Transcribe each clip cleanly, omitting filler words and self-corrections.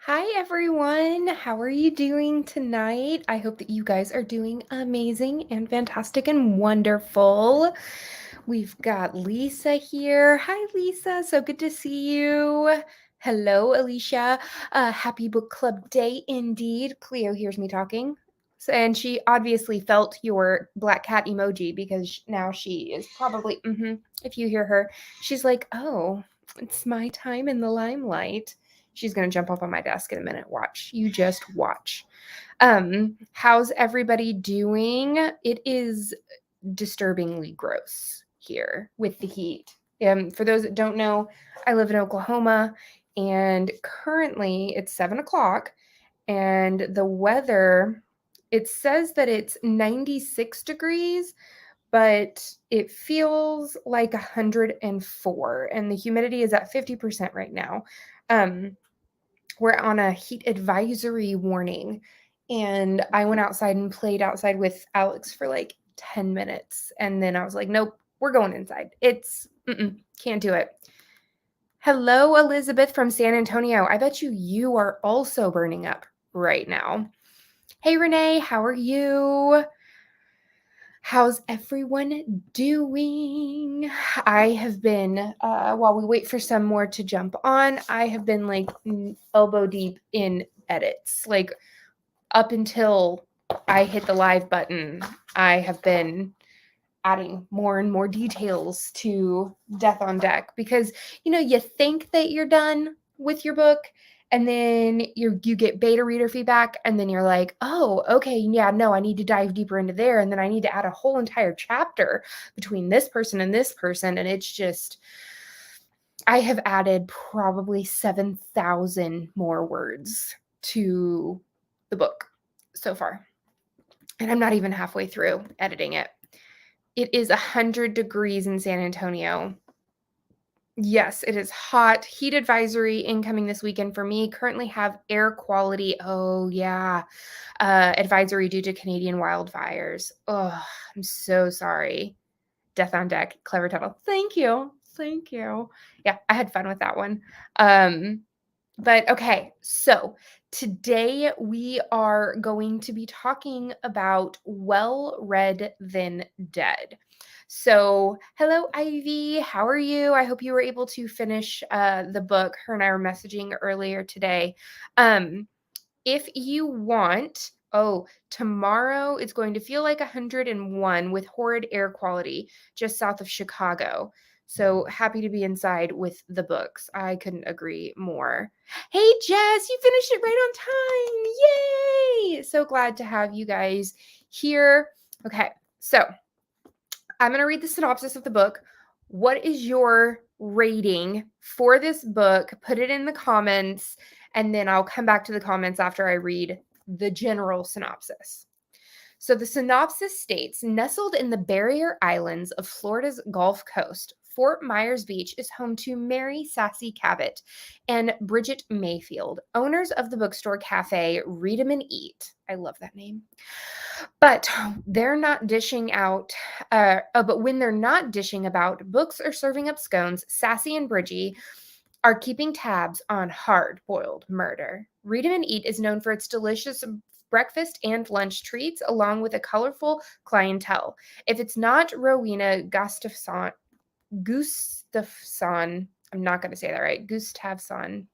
Hi, everyone. How are you doing tonight? I hope that you guys are doing amazing and fantastic and wonderful. We've got Lisa here. Hi, Lisa. So good to see you. Hello, Alicia. Happy book club day indeed. Cleo hears me talking. And she obviously felt your black cat emoji because now she is probably, if you hear her, she's like, oh, it's my time in the limelight. She's going to jump up on my desk in a minute. Watch. You just watch. How's everybody doing? It is disturbingly gross here with the heat. For those that don't know, I live in Oklahoma and currently it's 7 o'clock and the weather, it says that it's 96 degrees, but it feels like 104 and the humidity is at 50% right now. We're on a heat advisory warning. And I went outside and played outside with Alex for like 10 minutes. And then I was like, nope, we're going inside. Can't do it. Hello, Elizabeth from San Antonio. I bet you are also burning up right now. Hey, Renee, how are you? How's everyone doing? I have been, while we wait for some more to jump on, I have been like elbow deep in edits. Like up until I hit the live button, I have been adding more and more details to Death on Deck because, you think that you're done with your book and then you get beta reader feedback and then you're like, oh, okay, yeah, no, I need to dive deeper into there and then I need to add a whole entire chapter between this person and this person. And it's just, I have added probably 7,000 more words to the book so far. And I'm not even halfway through editing it. It is 100 degrees in San Antonio. Yes, it is hot. Heat advisory incoming this weekend for me. Currently have air quality. Oh, yeah. Advisory due to Canadian wildfires. Oh, I'm so sorry. Death on Deck. Clever title. Thank you. Thank you. Yeah, I had fun with that one. But okay, so today we are going to be talking about Well Read Then Dead. So, hello, Ivy. How are you? I hope you were able to finish the book. Her and I were messaging earlier today. If you want, tomorrow it's going to feel like 101 with horrid air quality just south of Chicago. So happy to be inside with the books. I couldn't agree more. Hey, Jess, you finished it right on time. Yay! So glad to have you guys here. Okay, so I'm going to read the synopsis of the book. What is your rating for this book? Put it in the comments, and then I'll come back to the comments after I read the general synopsis. So the synopsis states, nestled in the barrier islands of Florida's Gulf Coast, Fort Myers Beach is home to Mary Sassy Cabot and Bridget Mayfield, owners of the bookstore cafe Read 'em and Eat. I love that name. But they're not dishing out, but when they're not dishing about books or serving up scones, Sassy and Bridgie are keeping tabs on hard-boiled murder. Read 'em and Eat is known for its delicious breakfast and lunch treats, along with a colorful clientele. If it's not Rowena Gustafson, I'm not going to say that right, Gustafson,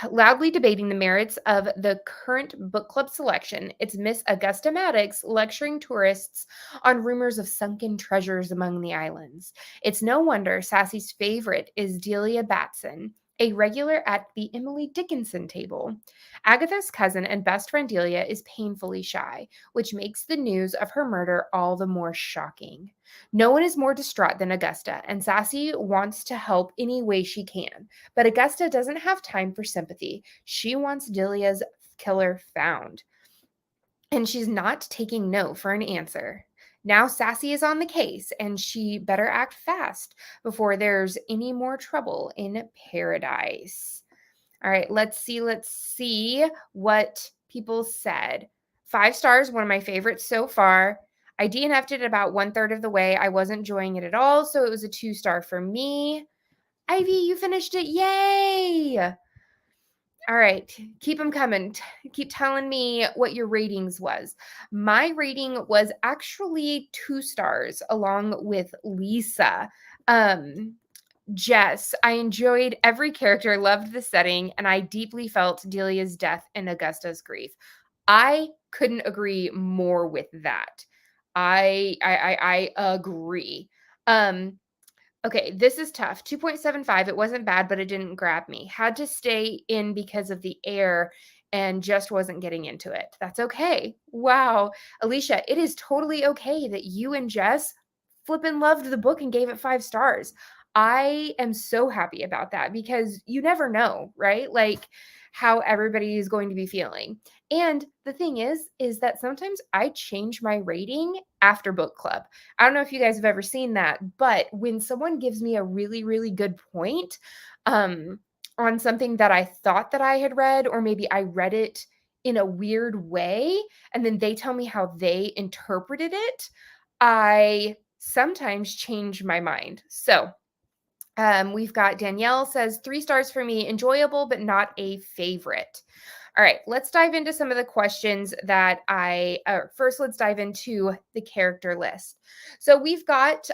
loudly debating the merits of the current book club selection, it's Miss Augusta Maddox lecturing tourists on rumors of sunken treasures among the islands. It's no wonder Sassy's favorite is Delia Batson, a regular at the Emily Dickinson table. Agatha's cousin and best friend Delia is painfully shy, which makes the news of her murder all the more shocking. No one is more distraught than Augusta, and Sassy wants to help any way she can. But Augusta doesn't have time for sympathy. She wants Delia's killer found. And she's not taking no for an answer. Now Sassy is on the case, and she better act fast before there's any more trouble in paradise. All right, let's see what people said. 5 stars, one of my favorites so far. I DNF'd it about 1/3 of the way. I wasn't enjoying it at all, so it was a 2-star for me. Ivy, you finished it. Yay! All right, keep them coming. Keep telling me what your ratings was. My rating was actually 2 stars along with Lisa. Jess, I enjoyed every character, loved the setting, and I deeply felt Delia's death and Augusta's grief. I couldn't agree more with that. I agree. Um, Okay, this is tough. 2.75, it wasn't bad, but it didn't grab me. Had to stay in because of the air and just wasn't getting into it. That's okay. Wow. Alicia, it is totally okay that you and Jess flippin' loved the book and gave it 5 stars. I am so happy about that because you never know, right? Like how everybody is going to be feeling. And the thing is that sometimes I change my rating after book club. I don't know if you guys have ever seen that, but when someone gives me a really, really good point on something that I thought that I had read, or maybe I read it in a weird way, and then they tell me how they interpreted it, I sometimes change my mind. So we've got Danielle says 3 stars for me, enjoyable, but not a favorite. All right, let's dive into some of the questions that first, let's dive into the character list. So we've got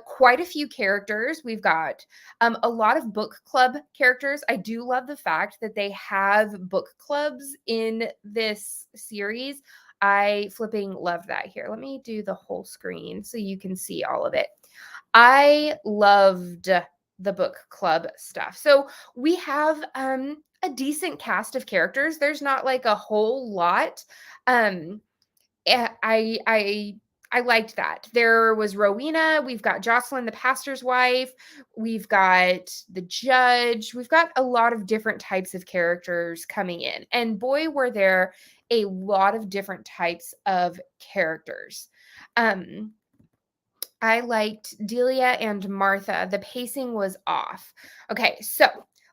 quite a few characters. We've got a lot of book club characters. I do love the fact that they have book clubs in this series. I flipping love that. Here, let me do the whole screen so you can see all of it. I loved the book club stuff. So we have a decent cast of characters. There's not like a whole lot. Um I liked that. There was Rowena, we've got Jocelyn the pastor's wife, we've got the judge. We've got a lot of different types of characters coming in. And boy were there a lot of different types of characters. I liked Delia and Martha. The pacing was off. Okay, so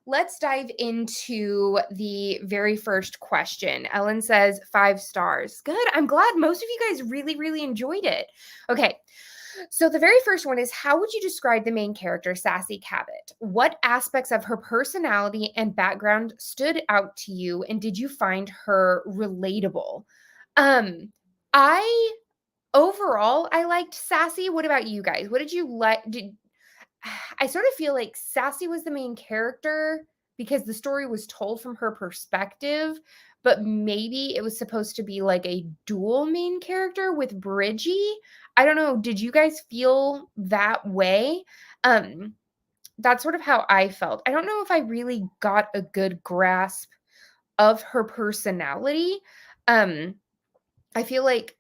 let's dive into the very first question. Ellen says 5 stars. Good. I'm glad most of you guys really, really enjoyed it. Okay, so the very first one is, how would you describe the main character, Sassy Cabot? What aspects of her personality and background stood out to you, and did you find her relatable? Um, I Overall, I liked Sassy. What about you guys? What did you like? I sort of feel like Sassy was the main character because the story was told from her perspective, but maybe it was supposed to be like a dual main character with Bridgie. I don't know. Did you guys feel that way? Um, that's sort of how I felt. I don't know if I really got a good grasp of her personality. Um, I feel like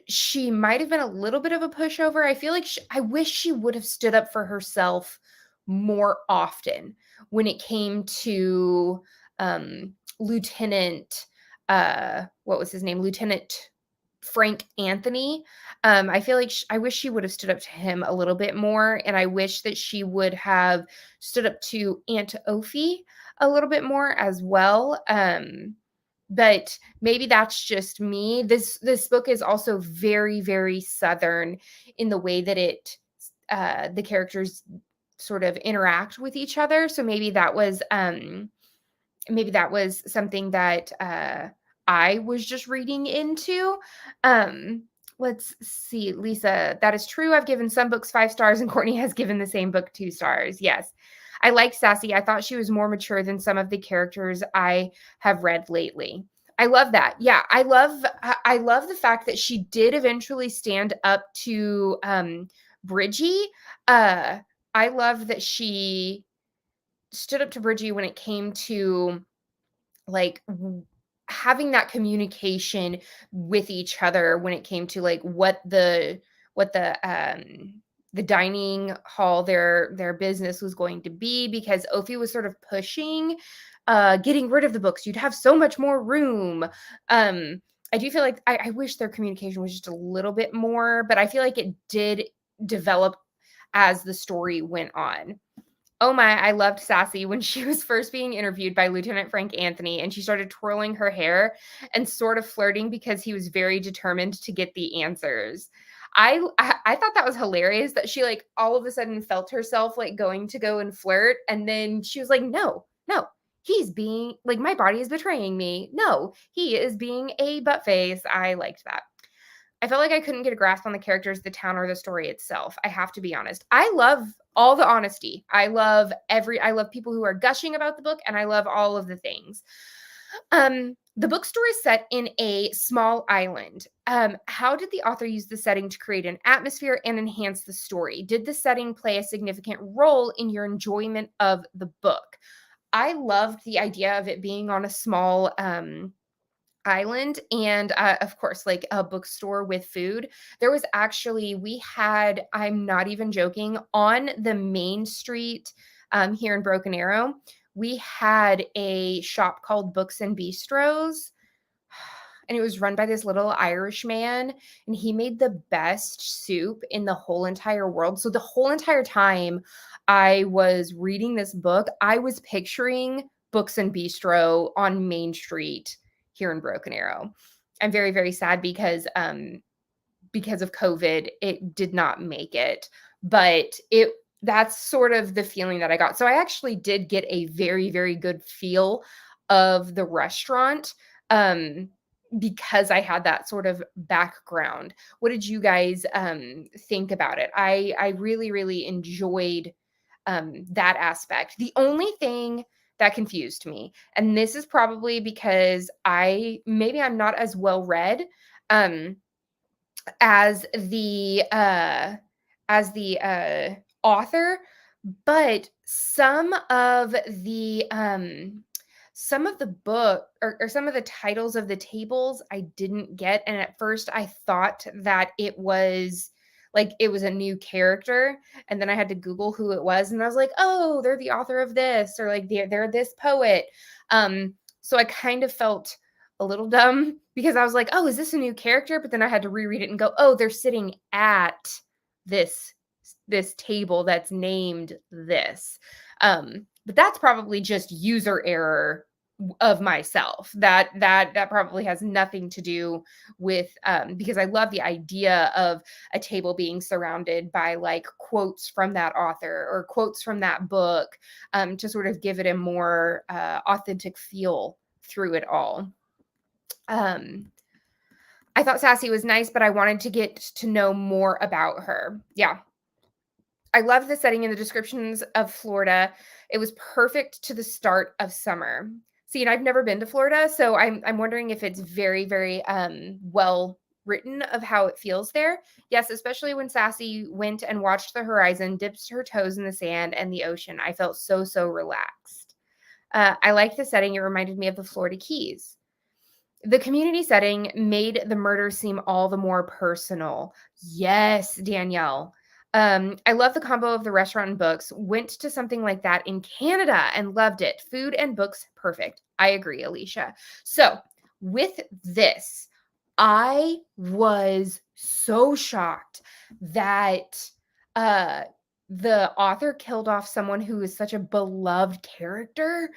she might have been a little bit of a pushover. I feel like I wish she would have stood up for herself more often when it came to Lieutenant what was his name? Lieutenant Frank Anthony. I feel like I wish she would have stood up to him a little bit more, and I wish that she would have stood up to Aunt Ophi a little bit more as well. But maybe that's just me. This book is also very, very Southern in the way that the characters sort of interact with each other. So maybe that was something that I was just reading into. Um, let's see, Lisa, that is true. I've given some books 5 stars, and Courtney has given the same book 2 stars. Yes. I like Sassy. I thought she was more mature than some of the characters I have read lately. I love that. Yeah, I love the fact that she did eventually stand up to Bridgie. I love that she stood up to Bridgie when it came to like having that communication with each other when it came to like what the dining hall their business was going to be, because Ophi was sort of pushing getting rid of the books. You'd have so much more room. I do feel like I wish their communication was just a little bit more, but I feel like it did develop as the story went on. Oh my, I loved Sassy when she was first being interviewed by Lieutenant Frank Anthony and she started twirling her hair and sort of flirting because he was very determined to get the answers. I thought that was hilarious that she like all of a sudden felt herself like going to go and flirt, and then she was like, "No, no. he's being like, my body is betraying me. No, he is being a butt face. I liked that. I felt like I couldn't get a grasp on the characters, the town, or the story itself. I have to be honest. I love all the honesty. I love people who are gushing about the book, and I love all of the things. The bookstore is set in a small island. How did the author use the setting to create an atmosphere and enhance the story? Did the setting play a significant role in your enjoyment of the book? I loved the idea of it being on a small island and of course like a bookstore with food. There was actually we had, I'm not even joking, on the main street here in Broken Arrow, we had a shop called Books and Bistros, and it was run by this little Irish man, and he made the best soup in the whole entire world. So the whole entire time I was reading this book, I was picturing Books and Bistro on Main Street here in Broken Arrow. I'm very, very sad because of COVID, it did not make it, but that's sort of the feeling that I got. So I actually did get a very, very good feel of the restaurant because I had that sort of background. What did you guys think about it? I really, really enjoyed that aspect. The only thing that confused me, and this is probably because I'm not as well read um, as the author, but some of the book or some of the titles of the tables I didn't get, and at first I thought that it was a new character, and then I had to Google who it was, and I was like, oh, they're the author of this, or like they're this poet. So I kind of felt a little dumb because I was like, oh, is this a new character? But then I had to reread it and go, oh, they're sitting at this table that's named this. But that's probably just user error of myself. That probably has nothing to do with because I love the idea of a table being surrounded by like quotes from that author or quotes from that book to sort of give it a more authentic feel through it all. I thought Sassy was nice, but I wanted to get to know more about her. Yeah. I love the setting and the descriptions of Florida. It was perfect to the start of summer. See, and I've never been to Florida, so I'm wondering if it's very, very well written of how it feels there. Yes, especially when Sassy went and watched the horizon, dipped her toes in the sand and the ocean. I felt so, so relaxed. I liked the setting. It reminded me of the Florida Keys. The community setting made the murder seem all the more personal. Yes, Danielle. I love the combo of the restaurant and books. Went to something like that in Canada and loved it. Food and books, perfect. I agree, Alicia. So, with this, I was so shocked that the author killed off someone who is such a beloved character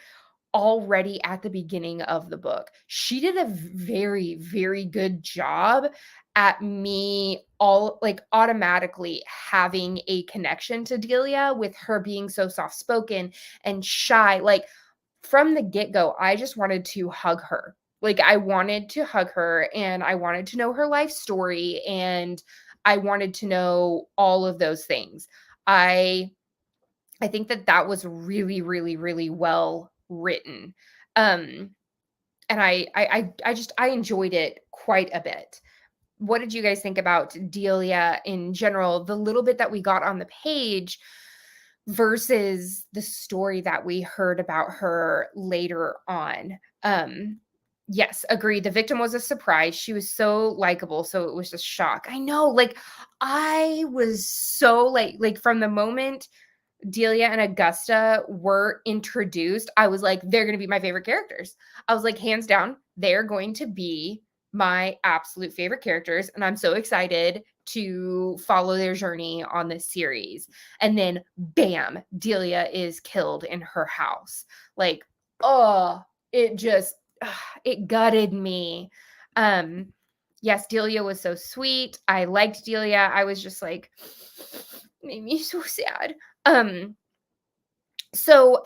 already at the beginning of the book. She did a very, very good job at me all like automatically having a connection to Delia with her being so soft spoken and shy. Like from the get-go, I just wanted to hug her. Like I wanted to hug her and I wanted to know her life story and I wanted to know all of those things. I think that was really, really, really well written. And I enjoyed it quite a bit. What did you guys think about Delia in general? The little bit that we got on the page versus the story that we heard about her later on. Yes, agree. The victim was a surprise. She was so likable, so it was just shock. I know, like I was so like from the moment Delia and Augusta were introduced, I was like, they're going to be my favorite characters. I was like, hands down, they're going to be my absolute favorite characters. And I'm so excited to follow their journey on this series. And then, bam, Delia is killed in her house. Like, oh, it just, it gutted me. Yes, Delia was so sweet. I liked Delia. I was just like, made me so sad. So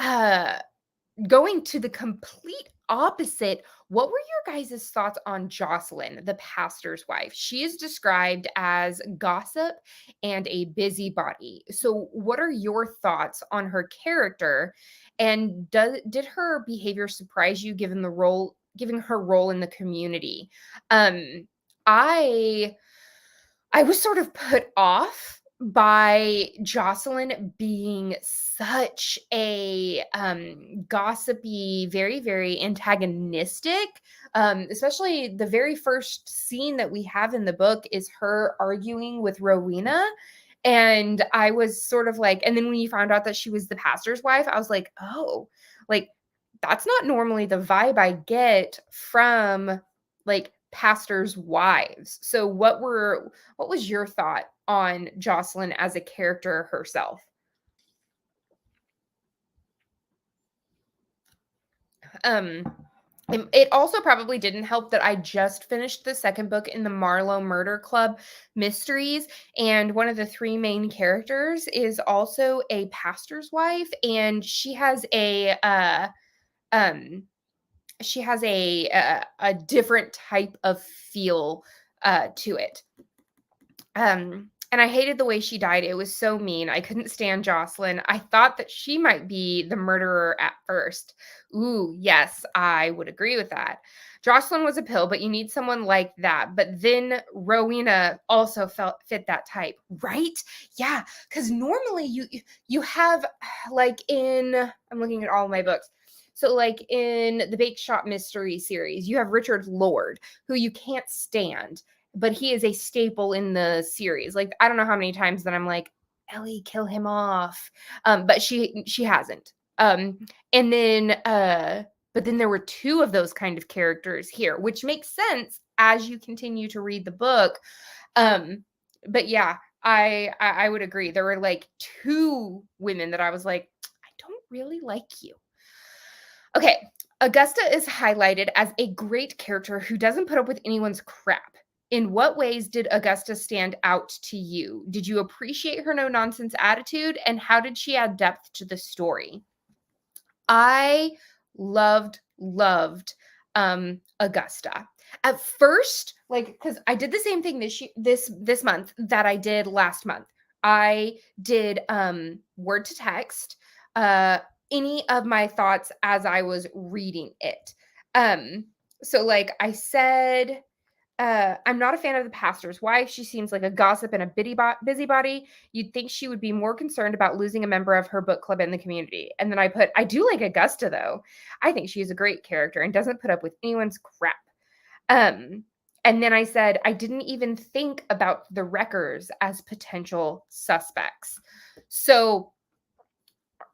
going to the complete opposite, what were your guys' thoughts on Jocelyn, the pastor's wife? She is described as gossip and a busybody. So, what are your thoughts on her character? And did her behavior surprise you given the role, given her role in the community? Um, I I was sort of put off by Jocelyn being such a gossipy, very, very antagonistic. Especially the very first scene that we have in the book is her arguing with Rowena. And I was sort of like, and then when you found out that she was the pastor's wife, I was like, oh, like that's not normally the vibe I get from like pastors' wives. So what was your thought on Jocelyn as a character herself? Um, it also probably didn't help that I just finished the second book in the Marlowe Murder Club mysteries, and one of the three main characters is also a pastor's wife, and um she has a different type of feel to it. And I hated the way she died. It was so mean. I couldn't stand Jocelyn. I thought that she might be the murderer at first. Ooh, yes, I would agree with that. Jocelyn was a pill, but you need someone like that. But then Rowena also fit that type, right? Yeah, because normally you have like in I'm looking at all of my books. So like in the Bake Shop Mystery series, you have Richard Lord, who you can't stand, but he is a staple in the series. Like, I don't know how many times that I'm like, Ellie, kill him off. But she hasn't. And then but then there were two of those kind of characters here, which makes sense as you continue to read the book. Um, but yeah, I would agree. There were like two women that I was like, I don't really like you. Okay, Augusta is highlighted as a great character who doesn't put up with anyone's crap. In what ways did Augusta stand out to you? Did you appreciate her no nonsense attitude? And how did she add depth to the story? I loved Augusta. At first, like, because I did the same thing this month that I did last month. I did word to text any of my thoughts as I was reading it. Um, so like I said, I'm not a fan of the pastor's wife. She seems like a gossip and a busybody. You'd think she would be more concerned about losing a member of her book club in the community. And then I do like Augusta though. I think she's a great character and doesn't put up with anyone's crap. Um, and then I said, I didn't even think about the wreckers as potential suspects. So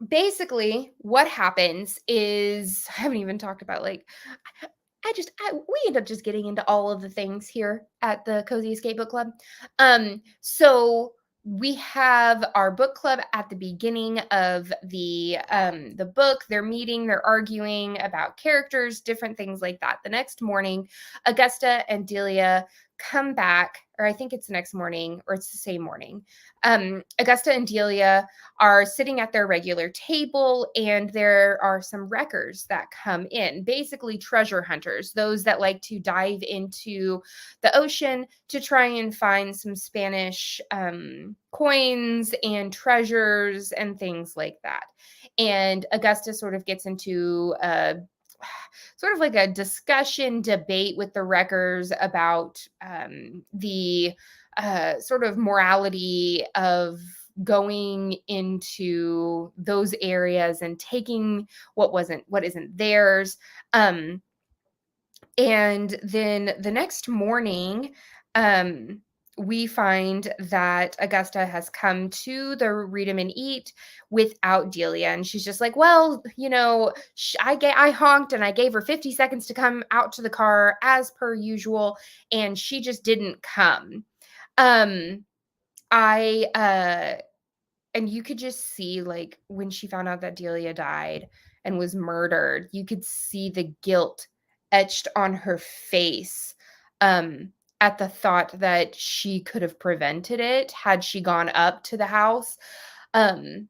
basically, what happens is I haven't even talked about like we end up just getting into all of the things here at the Cozy Escape Book Club. So we have our book club at the beginning of the book. They're meeting, they're arguing about characters, different things like that. The next morning, Augusta and Delia come back, or I think it's the next morning, or it's the same morning. Augusta and Delia are sitting at their regular table, and there are some wreckers that come in, basically treasure hunters, those that like to dive into the ocean to try and find some Spanish coins and treasures and things like that. And Augusta sort of gets into sort of like a discussion debate with the wreckers about the sort of morality of going into those areas and taking what isn't theirs. And then the next morning, we find that Augusta has come to the Read 'em and Eat without Delia, and she's just like, "Well, I honked and I gave her 50 seconds to come out to the car as per usual, and she just didn't come." Um, I and you could just see like when she found out that Delia died and was murdered, you could see the guilt etched on her face at the thought that she could have prevented it had she gone up to the house. Um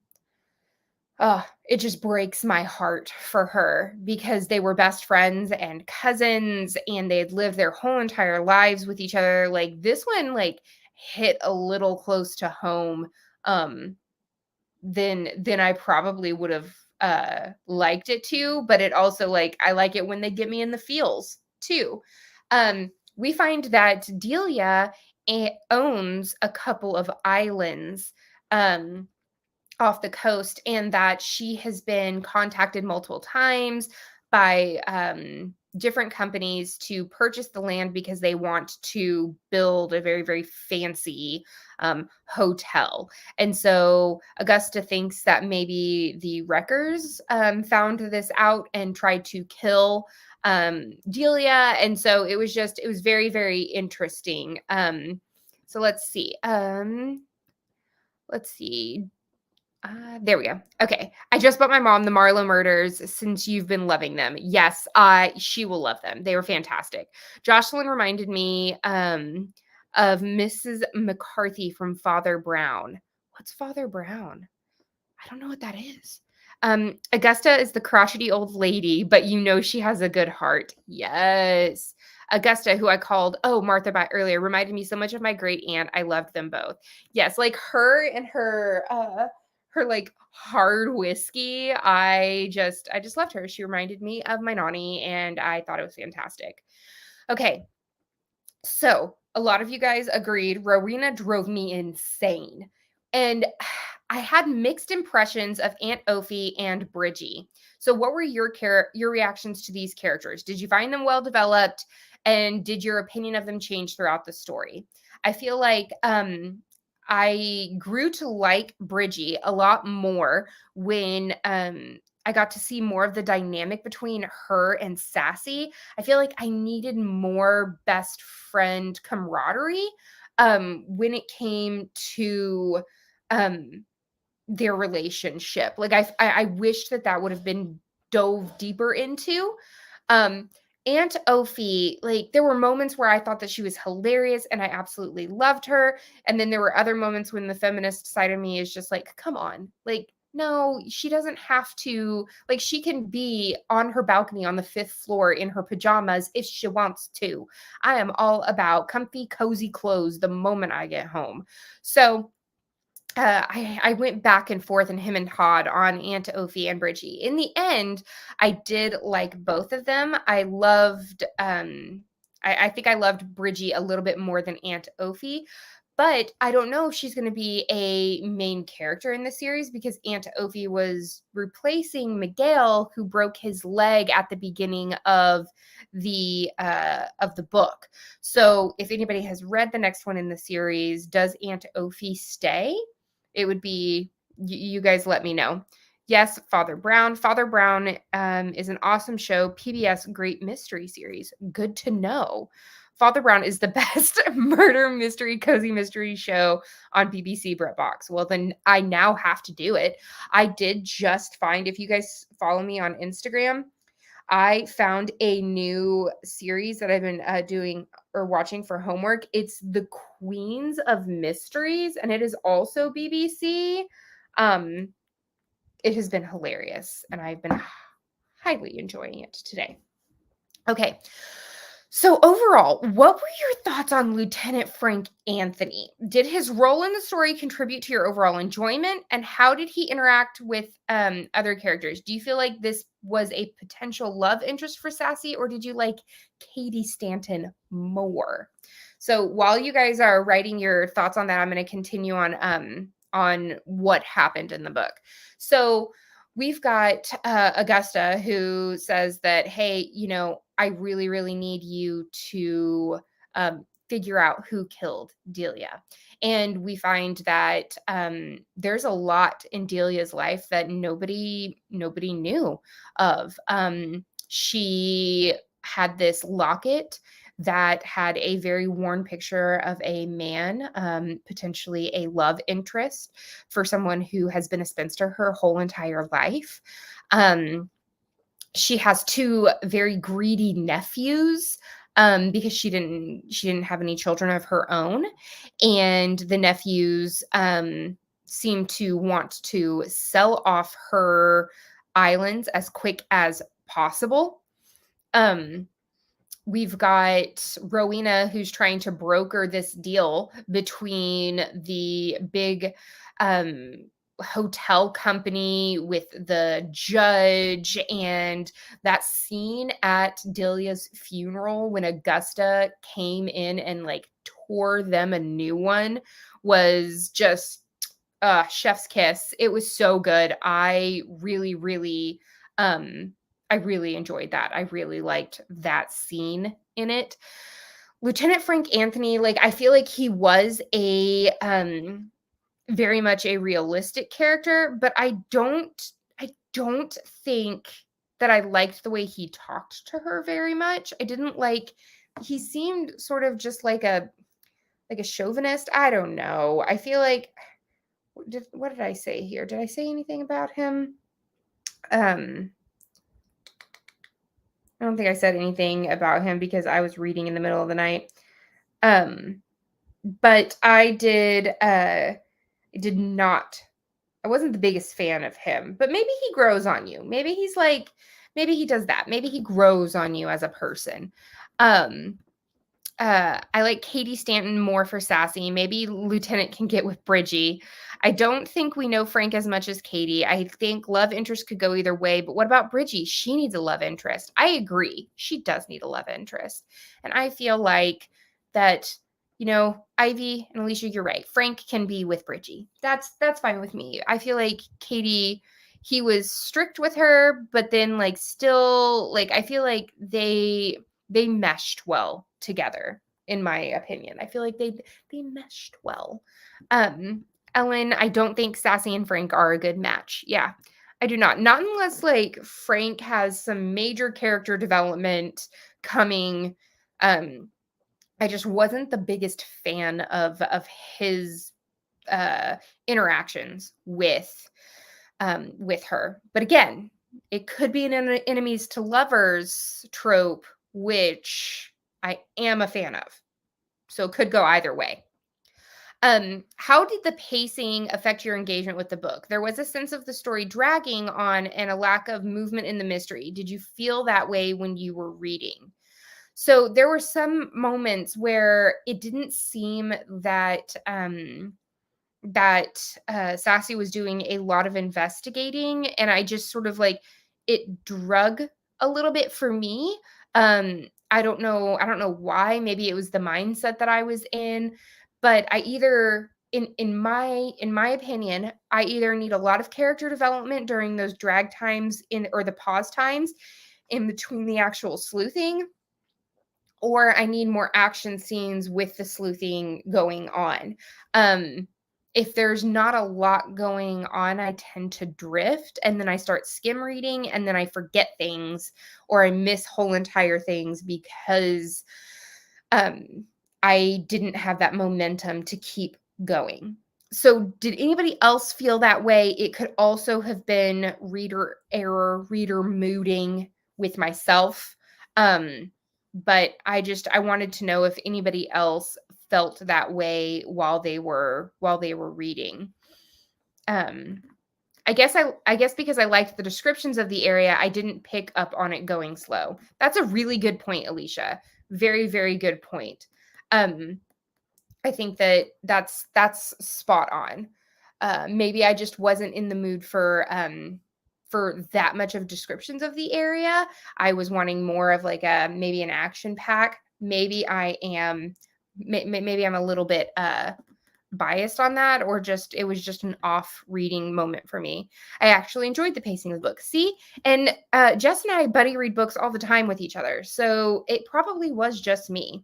It just breaks my heart for her because they were best friends and cousins and they had lived their whole entire lives with each other. Like this one like hit a little close to home um than I probably would have liked it to, but it also like I like it when they get me in the feels too. We find that Delia owns a couple of islands. Um off the coast and that she has been contacted multiple times by different companies to purchase the land because they want to build a very, very fancy hotel. And so Augusta thinks that maybe the wreckers found this out and tried to kill Delia. And so it was very, very interesting. So let's see. Let's see. There we go. Okay. I just bought my mom the Marlowe Murders since you've been loving them. Yes, she will love them. They were fantastic. Jocelyn reminded me of Mrs. McCarthy from Father Brown. What's Father Brown? I don't know what that is. Augusta is the crotchety old lady, but you know she has a good heart. Yes. Augusta, who I called, Martha by earlier, reminded me so much of my great aunt. I loved them both. Yes, like her and her like hard whiskey. I just loved her. She reminded me of my nanny and I thought it was fantastic. Okay. So, a lot of you guys agreed Rowena drove me insane. And I had mixed impressions of Aunt Ophi and Bridgie. So, what were your reactions to these characters? Did you find them well developed and did your opinion of them change throughout the story? I feel like I grew to like Bridgie a lot more when I got to see more of the dynamic between her and Sassy. I feel like I needed more best friend camaraderie when it came to um, their relationship. Like I wished that that would have been dove deeper into. Um, Aunt Ophi, like there were moments where I thought that she was hilarious and I absolutely loved her. And then there were other moments when the feminist side of me is just like, come on, like, no, she doesn't have to, like, she can be on her balcony on the fifth floor in her pajamas if she wants to. I am all about comfy, cozy clothes the moment I get home. So, I went back and forth in him and Todd on Aunt Ophi and Bridgie. In the end, I did like both of them. I think I loved Bridgie a little bit more than Aunt Ophi, but I don't know if she's going to be a main character in the series because Aunt Ophi was replacing Miguel, who broke his leg at the beginning of the book. So if anybody has read the next one in the series, does Aunt Ophi stay? It would be you guys let me know. Yes, Father Brown. Father Brown is an awesome show. PBS Great Mystery Series. Good to know. Father Brown is the best murder mystery, cozy mystery show on BBC BritBox. Well, then I now have to do it. I did just find, if you guys follow me on Instagram, I found a new series that I've been doing or watching for homework. It's The Queens of Mysteries, and it is also BBC. Um, it has been hilarious, and I've been highly enjoying it today. Okay. So overall, what were your thoughts on Lieutenant Frank Anthony? Did his role in the story contribute to your overall enjoyment? And how did he interact with other characters? Do you feel like this was a potential love interest for Sassy, or did you like Katie Stanton more? So while you guys are writing your thoughts on that, I'm going to continue on what happened in the book. So we've got Augusta who says that, hey, you know, I really, really need you to figure out who killed Delia. And we find that there's a lot in Delia's life that nobody knew of. She had this locket that had a very worn picture of a man, potentially a love interest for someone who has been a spinster her whole entire life. She has two very greedy nephews because she didn't have any children of her own, and the nephews seem to want to sell off her islands as quick as possible. We've got Rowena who's trying to broker this deal between the big um, hotel company with the judge, and that scene at Delia's funeral when Augusta came in and like tore them a new one was just chef's kiss. It was so good. Um I really enjoyed that. I really liked that scene in it. Lieutenant Frank Anthony, like I feel like he was a very much a realistic character, but I don't think that I liked the way he talked to her very much. I didn't like he seemed sort of just like a chauvinist. I don't know. I feel like what did I say here? Did I say anything about him? I don't think I said anything about him because I was reading in the middle of the night. But did not I wasn't the biggest fan of him, but maybe he grows on you. Maybe he does that. Maybe he grows on you as a person. Um, I like Katie Stanton more for Sassy. Maybe Lieutenant can get with Bridgie. I don't think we know Frank as much as Katie. I think love interest could go either way, but what about Bridgie? She needs a love interest. I agree. She does need a love interest. And I feel like that, Ivy and Alicia, you're right. Frank can be with Bridgie. That's fine with me. I feel like Katie, he was strict with her, but then like still like I feel like they meshed well together, in my opinion. I feel like they meshed well. Ellen, I don't think Sassy and Frank are a good match. Yeah, I do not. Not unless like Frank has some major character development coming. I just wasn't the biggest fan of his interactions with her. But again, it could be an enemies to lovers trope, which I am a fan of. So it could go either way. How did the pacing affect your engagement with the book? There was a sense of the story dragging on and a lack of movement in the mystery. Did you feel that way when you were reading? So there were some moments where it didn't seem that Sassy was doing a lot of investigating, and I just sort of like it drug a little bit for me. I don't know why. Maybe it was the mindset that I was in, but I either in my opinion, I either need a lot of character development during those drag times or the pause times in between the actual sleuthing, or I need more action scenes with the sleuthing going on. If there's not a lot going on, I tend to drift and then I start skim reading and then I forget things or I miss whole entire things because I didn't have that momentum to keep going. So, did anybody else feel that way? It could also have been reader error, reader mooding with myself. But I wanted to know if anybody else felt that way while they were reading. I guess because I liked the descriptions of the area, I didn't pick up on it going slow. That's a really good point, Alicia. Very, very good point. I think that's spot on. Maybe I just wasn't in the mood for that much of descriptions of the area. I was wanting more of like maybe an action pack. Maybe I'm a little bit biased on that, or just it was just an off reading moment for me. I actually enjoyed the pacing of the book. See, and Jess and I buddy read books all the time with each other, so it probably was just me.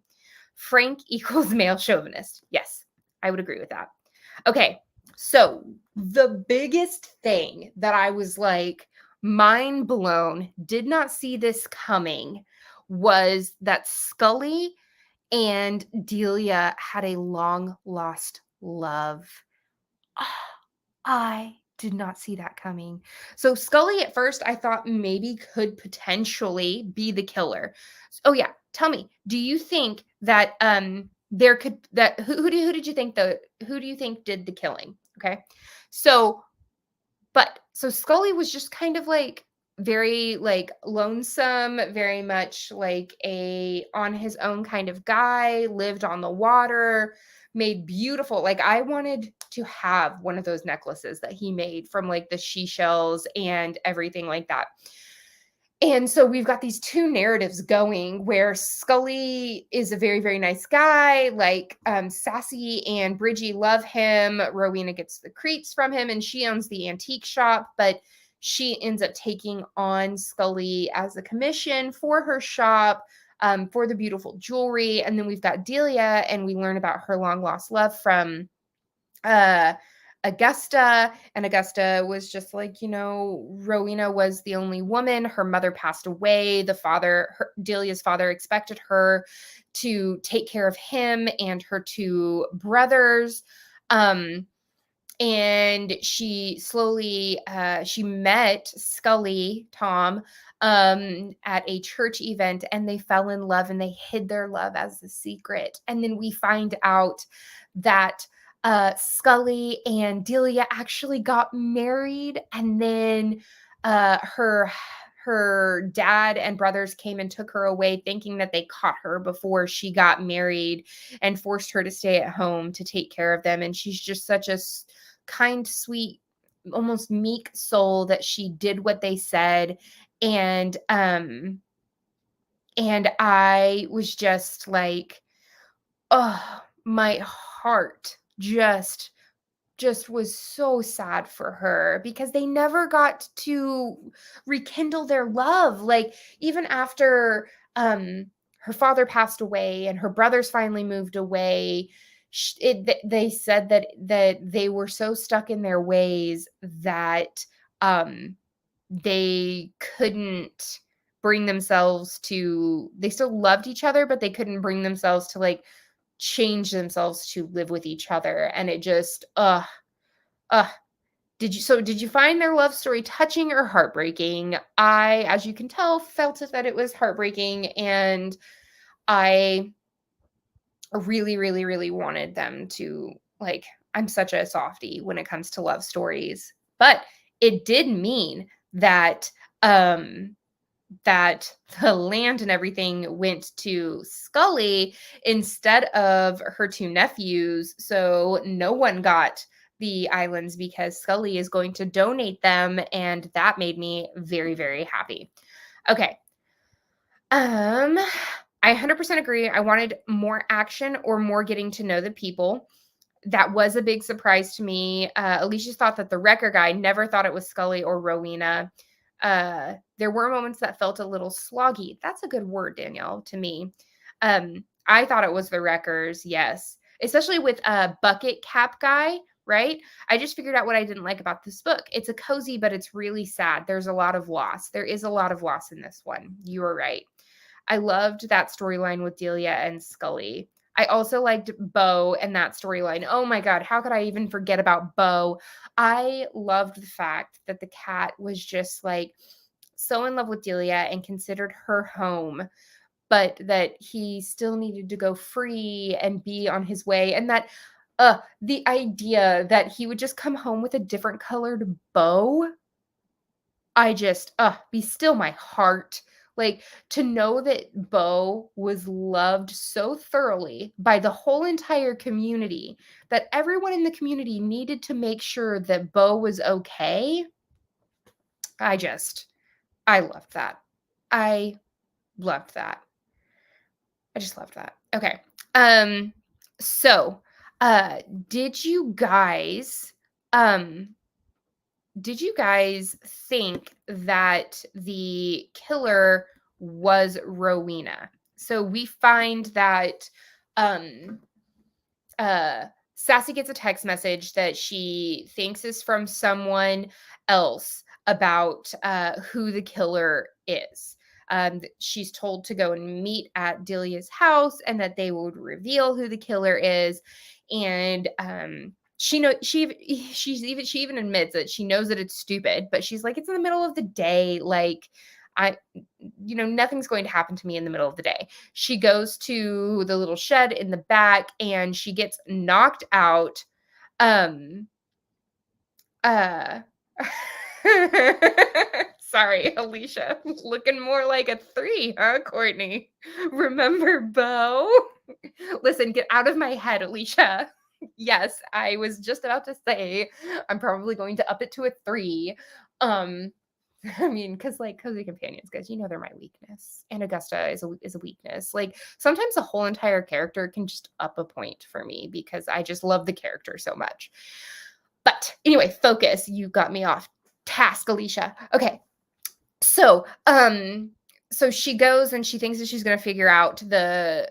Frank equals male chauvinist. Yes, I would agree with that. Okay, so the biggest thing that I was like mind blown, did not see this coming, was that Scully and Delia had a long lost love. I did not see that coming. So Scully at first I thought maybe could potentially be the killer. Oh yeah, tell me, do you think that there could that who do you think did the killing? Okay. So, so Scully was just kind of like very like lonesome, very much like a on his own kind of guy, lived on the water, made beautiful. Like I wanted to have one of those necklaces that he made from like the seashells and everything like that. And so we've got these two narratives going where Scully is a very, very nice guy. Like Sassy and Bridgie love him. Rowena gets the creeps from him and she owns the antique shop, but she ends up taking on Scully as a commission for her shop, for the beautiful jewelry. And then we've got Delia, and we learn about her long lost love from uh Augusta, and Augusta was just like, Rowena was the only woman. Her mother passed away. Delia's father expected her to take care of him and her two brothers. And she met Scully, Tom, at a church event, and they fell in love and they hid their love as a secret. And then we find out that Scully and Delia actually got married, and then her dad and brothers came and took her away, thinking that they caught her before she got married and forced her to stay at home to take care of them. And she's just such a kind, sweet, almost meek soul that she did what they said. And I was just like, oh, my heart just was so sad for her because they never got to rekindle their love. Like even after her father passed away and her brothers finally moved away, they said that they were so stuck in their ways that they couldn't bring themselves to, they still loved each other, but they couldn't bring themselves to like change themselves to live with each other. And it just uh did you find their love story touching or heartbreaking? I, as you can tell, felt that it was heartbreaking, and I really, really, really wanted them to, like, I'm such a softie when it comes to love stories, but it did mean that that the land and everything went to Scully instead of her two nephews. So no one got the islands because Scully is going to donate them. And that made me very, very happy. Okay. I 100% agree. I wanted more action or more getting to know the people. That was a big surprise to me. Alicia thought that the wrecker guy, never thought it was Scully or Rowena. There were moments that felt a little sloggy. That's a good word, Danielle, to me. I thought it was the wreckers, yes. Especially with bucket cap guy, right? I just figured out what I didn't like about this book. It's a cozy, but it's really sad. There's a lot of loss. There is a lot of loss in this one. You were right. I loved that storyline with Delia and Scully. I also liked Bo and that storyline. Oh my God, how could I even forget about Bo? I loved the fact that the cat was just like so in love with Delia and considered her home, but that he still needed to go free and be on his way. And that the idea that he would just come home with a different colored bow, I just, be still my heart. Like to know that Bo was loved so thoroughly by the whole entire community that everyone in the community needed to make sure that Bo was okay. I loved that. I loved that. I just loved that. Okay. So, uh, did you guys, um, did you guys think that the killer was Rowena? So we find that um Sassy gets a text message that she thinks is from someone else about who the killer is. She's told to go and meet at Delia's house and that they would reveal who the killer is. And she even admits that she knows that it's stupid, but she's like, it's in the middle of the day. Like, I, nothing's going to happen to me in the middle of the day. She goes to the little shed in the back and she gets knocked out. Um, Uh, sorry, Alicia. Looking more like a 3, huh, Courtney? Remember Bo? Listen, get out of my head, Alicia. Yes, I was just about to say I'm probably going to up it to a 3. Um, I mean, because like cozy companions, guys, you know they're my weakness, and Augusta is a weakness. Like sometimes a whole entire character can just up a point for me because I just love the character so much. But anyway, focus. You got me off task, Alicia. Okay. So, so she goes and she thinks that she's going to figure out the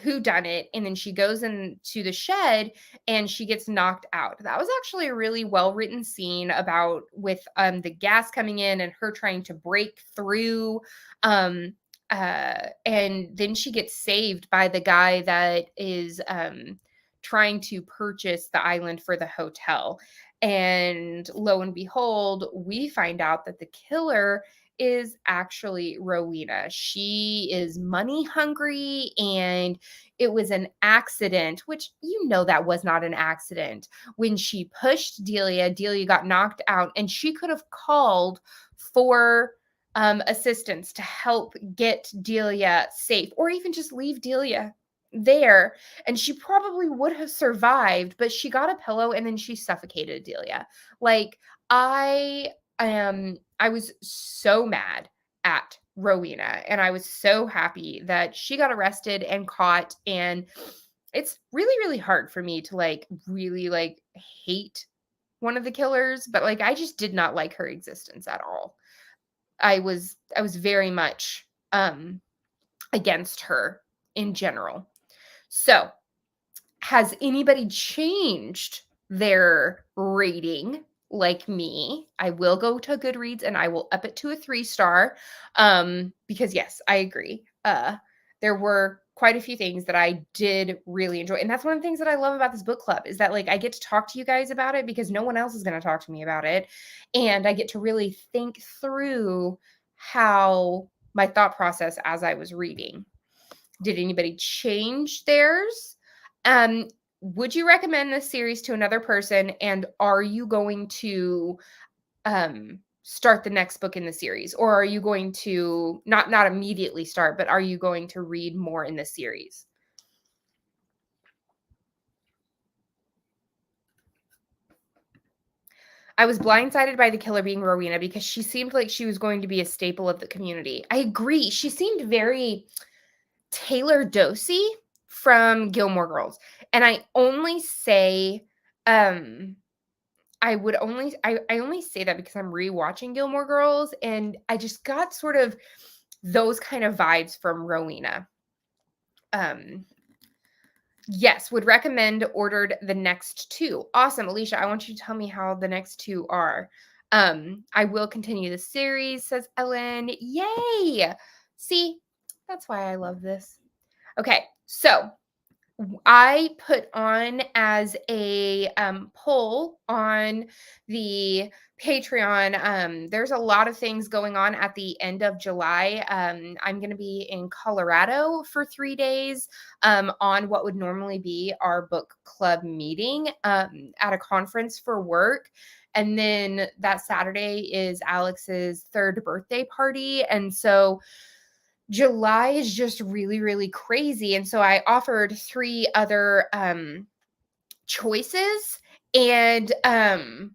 who done it, and then she goes into the shed and she gets knocked out. That was actually a really well written scene about with the gas coming in and her trying to break through, and then she gets saved by the guy that is trying to purchase the island for the hotel. And lo and behold, we find out that the killer is actually Rowena. She is money hungry, and it was an accident, which you know that was not an accident. When she pushed Delia, Delia got knocked out, and she could have called for assistance to help get Delia safe, or even just leave Delia there, and she probably would have survived, but she got a pillow and then she suffocated Delia. Like I was so mad at Rowena, and I was so happy that she got arrested and caught. And it's really, really hard for me to like really like hate one of the killers, but like I just did not like her existence at all. I was very much against her in general. So, has anybody changed their rating like me? I will go to Goodreads and I will up it to a 3-star. Because yes, I agree. There were quite a few things that I did really enjoy. And that's one of the things that I love about this book club is that like I get to talk to you guys about it because no one else is going to talk to me about it. And I get to really think through how my thought process as I was reading. Did anybody change theirs? Um, would you recommend this series to another person? And are you going to start the next book in the series? Or are you going to not immediately start, but are you going to read more in the series? I was blindsided by the killer being Rowena because she seemed like she was going to be a staple of the community. I agree. She seemed very Taylor Dosey from Gilmore Girls. And I only say, I only say that because I'm rewatching Gilmore Girls, and I just got sort of those kind of vibes from Rowena. Yes, would recommend ordered the next 2. Awesome, Alicia, I want you to tell me how the next 2 are. I will continue the series, says Ellen. Yay! See, that's why I love this. Okay, so I put on as a poll on the Patreon. There's a lot of things going on at the end of July. I'm going to be in Colorado for 3 days on what would normally be our book club meeting at a conference for work. And then that Saturday is Alex's 3rd birthday party. And so July is just really, really crazy. And so I offered 3 other choices. And the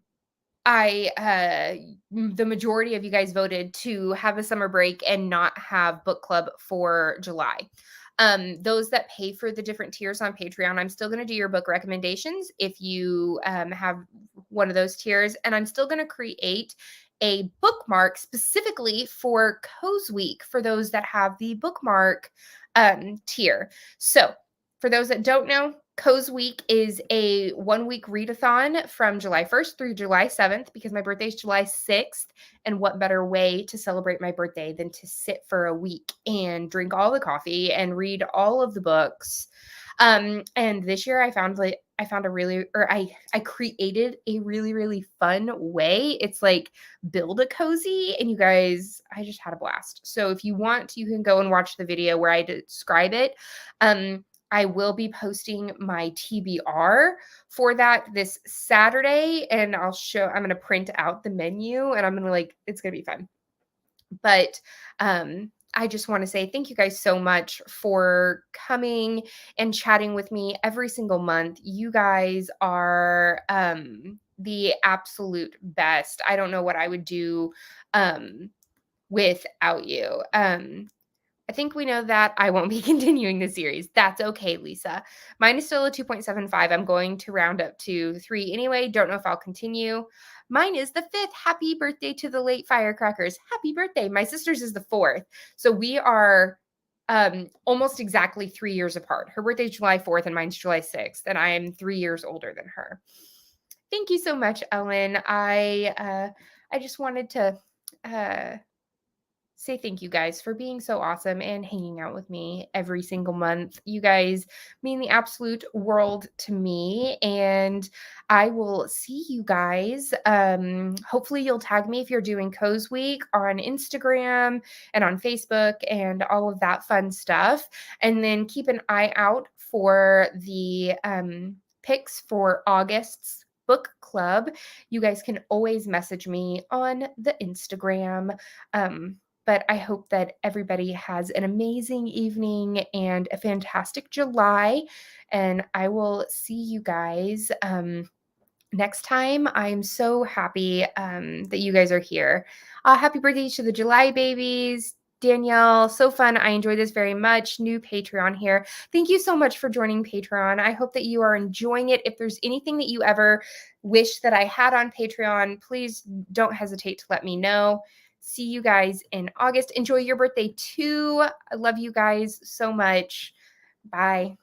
majority of you guys voted to have a summer break and not have book club for July. Those that pay for the different tiers on Patreon, I'm still going to do your book recommendations if you have one of those tiers. And I'm still going to create a bookmark specifically for Cozy Week for those that have the bookmark tier. So for those that don't know, Cozy Week is a 1-week readathon from July 1st through July 7th because my birthday is July 6th. And what better way to celebrate my birthday than to sit for a week and drink all the coffee and read all of the books. And this year I created a really, really fun way. It's like build a cozy, and you guys, I just had a blast. So if you want, you can go and watch the video where I describe it. I will be posting my TBR for that this Saturday, and I'm going to print out the menu, and I'm going to it's going to be fun. But I just want to say thank you guys so much for coming and chatting with me every single month. You guys are the absolute best. I don't know what I would do without you. I think we know that I won't be continuing the series. That's okay, Lisa. Mine is still a 2.75. I'm going to round up to 3 anyway. Don't know if I'll continue. Mine is the 5th. Happy birthday to the late firecrackers. Happy birthday. My sister's is the 4th. So we are almost exactly 3 years apart. Her birthday's July 4th and mine's July 6th. And I'm 3 years older than her. Thank you so much, Ellen. I just wanted to say thank you guys for being so awesome and hanging out with me every single month. You guys mean the absolute world to me, and I will see you guys. Hopefully you'll tag me if you're doing Co's Week on Instagram and on Facebook and all of that fun stuff. And then keep an eye out for the picks for August's book club. You guys can always message me on the Instagram. But I hope that everybody has an amazing evening and a fantastic July. And I will see you guys next time. I'm so happy that you guys are here. Happy birthday to the July babies. Danielle, so fun. I enjoy this very much. New Patreon here. Thank you so much for joining Patreon. I hope that you are enjoying it. If there's anything that you ever wish that I had on Patreon, please don't hesitate to let me know. See you guys in August. Enjoy your birthday too. I love you guys so much. Bye.